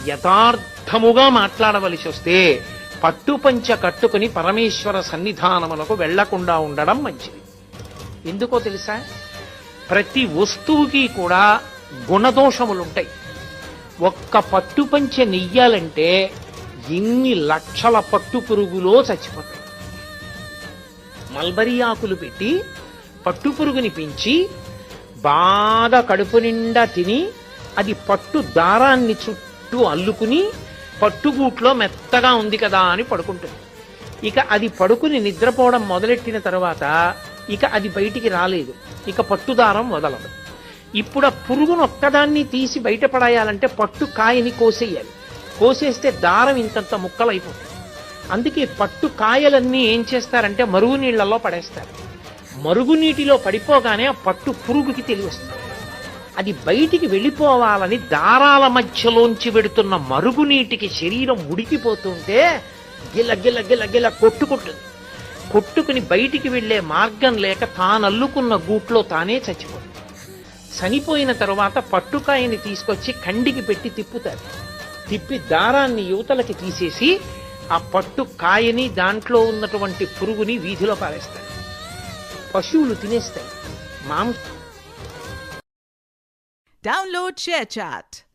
యథార్థముగా మాట్లాడవలసి వస్తే పట్టుపంచ కట్టుకుని పరమేశ్వర సన్నిధానములకు వెళ్లకుండా ఉండడం మంచిది. ఎందుకో తెలుసా? ప్రతి వస్తువుకి కూడా గుణదోషములుంటాయి. ఒక్క పట్టుపంచ నెయ్యాలంటే ఎన్ని లక్షల పట్టు పురుగులో చచ్చిపోతాయి. మల్బరీ ఆకులు పెట్టి పట్టు పురుగుని పెంచి బాగా కడుపు నిండా తిని అది పట్టు దారాన్ని చుట్టూ అల్లుకుని పట్టుగూట్లో మెత్తగా ఉంది కదా అని పడుకుంటుంది. ఇక అది పడుకుని నిద్రపోవడం మొదలెట్టిన తర్వాత ఇక అది బయటికి రాలేదు, ఇక పట్టుదారం వదలదు. ఇప్పుడు ఆ పురుగును ఒక్కదాన్ని తీసి బయటపడేయాలంటే పట్టు కాయని కోసేయాలి. కోసేస్తే దారం ఇంతంత ముక్కలైపోతుంది. అందుకే పట్టు కాయలన్నీ ఏం చేస్తారంటే మరుగునీళ్లలో పడేస్తారు. మరుగునీటిలో పడిపోగానే ఆ పట్టు పురుగుకి తెలివస్తుంది. అది బయటికి వెళ్ళిపోవాలని దారాల మధ్యలోంచి వెడుతున్న మరుగునీటికి శరీరం ఉడికిపోతుంటే గిల గిల గిల గిల కొట్టుకుంటుంది. కొట్టుకుని బయటికి వెళ్లే మార్గం లేక తానల్లుకున్న గూట్లో తానే చచ్చిపోతుంది. చనిపోయిన తరువాత పట్టుకాయని తీసుకొచ్చి కండికి పెట్టి తిప్పుతారు. తిప్పి దారాన్ని యువతలకి తీసేసి ఆ పట్టు కాయని దాంట్లో ఉన్నటువంటి పురుగుని వీధిలో పారేస్తారు. పశువులు తినేస్తాయి. Download ShareChat.